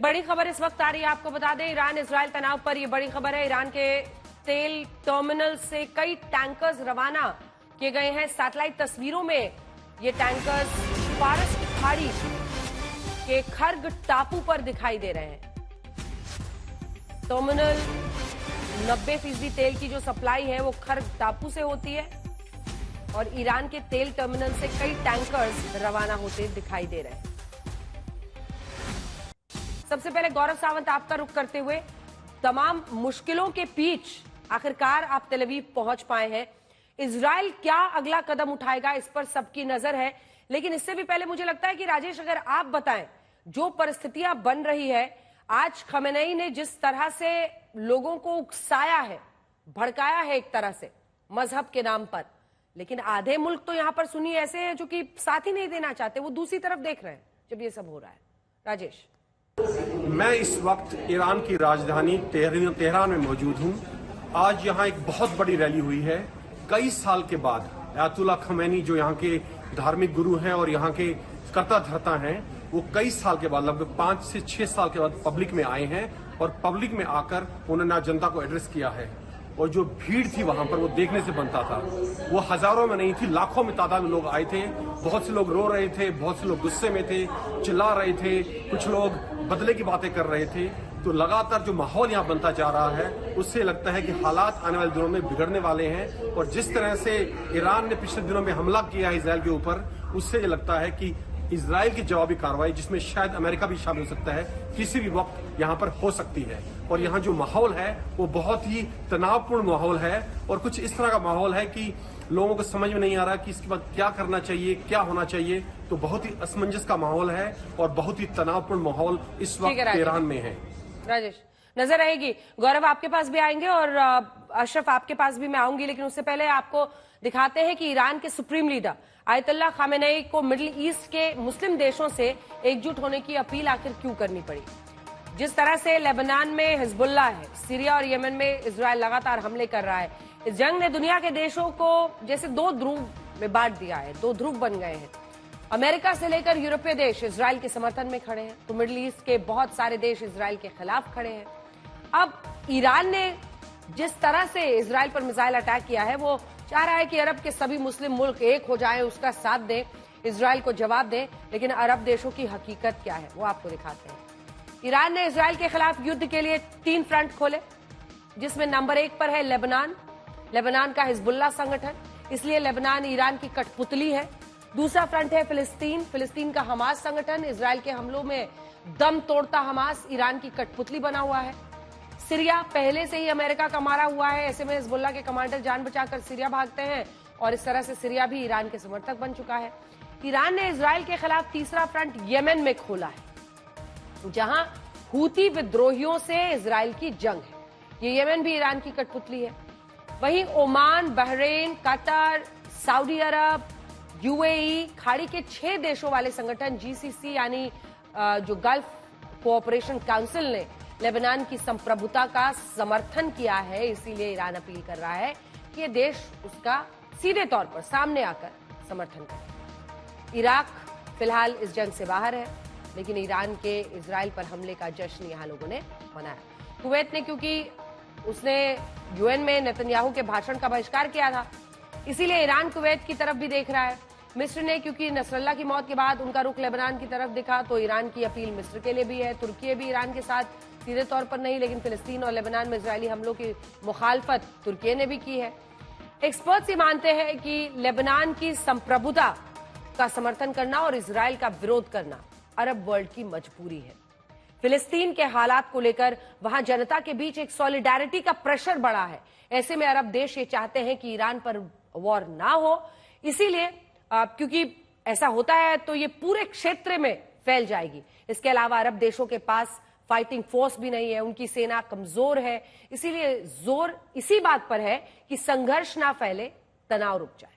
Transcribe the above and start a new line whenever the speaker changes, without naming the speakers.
बड़ी खबर इस वक्त आ रही है, आपको बता दें ईरान इजराइल तनाव पर यह बड़ी खबर है। ईरान के तेल टर्मिनल से कई टैंकर्स रवाना किए गए हैं। सैटेलाइट तस्वीरों में ये टैंकर्स फारस की खाड़ी के खर्ग टापू पर दिखाई दे रहे हैं। टर्मिनल 90% तेल की जो सप्लाई है वो खर्ग टापू से होती है और ईरान के तेल टर्मिनल से कई टैंकर्स रवाना होते दिखाई दे रहे हैं। सबसे पहले गौरव सावंत, आपका रुख करते हुए, तमाम मुश्किलों के बीच आखिरकार आप तेल अवीव पहुंच पाए हैं। इजराइल क्या अगला कदम उठाएगा इस पर सबकी नजर है, लेकिन इससे भी पहले मुझे लगता है कि राजेश अगर आप बताएं जो परिस्थितियां बन रही है, आज खमेनेई ने जिस तरह से लोगों को उकसाया है, भड़काया है एक तरह से मजहब के नाम पर, लेकिन आधे मुल्क तो यहां पर सुनी ऐसे हैं जो कि साथ ही नहीं देना चाहते, वो दूसरी तरफ देख रहे हैं जब ये सब हो रहा है। राजेश,
मैं इस वक्त ईरान की राजधानी तेहरान में मौजूद हूं। आज यहां एक बहुत बड़ी रैली हुई है। कई साल के बाद अयातुल्ला खमैनी जो यहां के धार्मिक गुरु हैं और यहां के कर्ता धर्ता हैं, वो कई साल के बाद, लगभग 5 से 6 साल के बाद पब्लिक में आए हैं और पब्लिक में आकर उन्होंने जनता को एड्रेस किया है। और जो भीड़ थी वहां पर वो देखने से बनता था। वो हजारों में नहीं थी, लाखों में तादाद में लोग आए थे। बहुत से लोग रो रहे थे, बहुत से लोग गुस्से में थे, चिल्ला रहे थे, कुछ लोग बदले की बातें कर रहे थे। तो लगातार जो माहौल यहाँ बनता जा रहा है, उससे लगता है कि हालात आने वाले दिनों में बिगड़ने वाले हैं। और जिस तरह से ईरान ने पिछले दिनों में हमला किया है इजराइल के ऊपर, उससे ये लगता है कि इजराइल की जवाबी कार्रवाई, जिसमें शायद अमेरिका भी शामिल हो सकता है, किसी भी वक्त यहाँ पर हो सकती है। और यहाँ जो माहौल है वो बहुत ही तनावपूर्ण माहौल है और कुछ इस तरह का माहौल है कि लोगों को समझ में नहीं आ रहा कि इसके बाद क्या करना चाहिए, क्या होना चाहिए। तो बहुत ही असमंजस का माहौल है और बहुत ही तनावपूर्ण माहौल इस वक्त ईरान में है।
राजेश, नजर रहेगी। गौरव, आपके पास भी आएंगे और अशरफ, आपके पास भी मैं आऊंगी, लेकिन उससे पहले आपको दिखाते हैं कि ईरान के सुप्रीम लीडर आयतुल्लाह खामेनेई को मिडिल ईस्ट के मुस्लिम देशों से एकजुट होने की अपील आखिर क्यों करनी पड़ी। जिस तरह से लेबनान में हिजबुल्ला है, सीरिया और यमन में इजराइल लगातार हमले कर रहा है, इस जंग ने दुनिया के देशों को जैसे 2 ध्रुव में बांट दिया है, 2 ध्रुव बन गए हैं। अमेरिका से लेकर यूरोपीय देश इजराइल के समर्थन में खड़े हैं, तो मिडिल ईस्ट के बहुत सारे देश इजराइल के खिलाफ खड़े हैं। अब ईरान ने जिस तरह से इजराइल पर मिसाइल अटैक किया है, वो चाह रहा है कि अरब के सभी मुस्लिम मुल्क एक हो जाएं, उसका साथ दें, इजराइल को जवाब दें। लेकिन अरब देशों की हकीकत क्या है वो आपको दिखाते हैं। ईरान ने इजराइल के खिलाफ युद्ध के लिए 3 फ्रंट खोले, जिसमें नंबर 1 पर है लेबनान का हिजबुल्ला संगठन, इसलिए लेबनान ईरान की कठपुतली है। दूसरा फ्रंट है फिलिस्तीन का हमास संगठन, इजराइल के हमलों में दम तोड़ता हमास ईरान की कठपुतली बना हुआ है। सीरिया पहले से ही अमेरिका का मारा हुआ है, ऐसे में हिजबुल्ला के कमांडर जान बचाकर सीरिया भागते हैं और इस तरह से सीरिया भी ईरान के समर्थक बन चुका है। ईरान ने इजराइल के खिलाफ तीसरा फ्रंट यमन में खोला है, जहां हूती विद्रोहियों से इजराइल की जंग है। ये यमन भी ईरान की कठपुतली है। वहीं ओमान, बहरीन, कतर, सऊदी अरब, यूएई, खाड़ी के 6 देशों वाले संगठन जीसीसी यानी जो गल्फ कोऑपरेशन काउंसिल ने लेबनान की संप्रभुता का समर्थन किया है। इसीलिए ईरान अपील कर रहा है कि ये देश उसका सीधे तौर पर सामने आकर समर्थन करे। इराक फिलहाल इस जंग से बाहर है, लेकिन ईरान के इजराइल पर हमले का जश्न यहां लोगों ने मनाया। कुवैत ने, क्योंकि उसने यूएन में नेतन्याहू के भाषण का बहिष्कार किया था, इसीलिए ईरान कुवैत की तरफ भी देख रहा है। मिस्र ने, क्योंकि नसरल्ला की मौत के बाद उनका रुख लेबनान की तरफ दिखा, तो ईरान की अपील मिस्र के लिए भी है। तुर्की भी ईरान के साथ सीधे तौर पर नहीं, लेकिन फिलिस्तीन और लेबनान में इजरायली हमलों की मुखालफत तुर्की ने भी की है। एक्सपर्ट्स ये मानते हैं कि लेबनान की संप्रभुता का समर्थन करना और इजराइल का विरोध करना अरब वर्ल्ड की मजबूरी है। फिलिस्तीन के हालात को लेकर वहां जनता के बीच एक सॉलिडारिटी का प्रेशर बढ़ा है। ऐसे में अरब देश ये चाहते हैं कि ईरान पर वॉर ना हो, इसीलिए क्योंकि ऐसा होता है तो ये पूरे क्षेत्र में फैल जाएगी। इसके अलावा अरब देशों के पास फाइटिंग फोर्स भी नहीं है, उनकी सेना कमजोर है, इसीलिए जोर इसी बात पर है कि संघर्ष ना फैले, तनाव रुक जाए।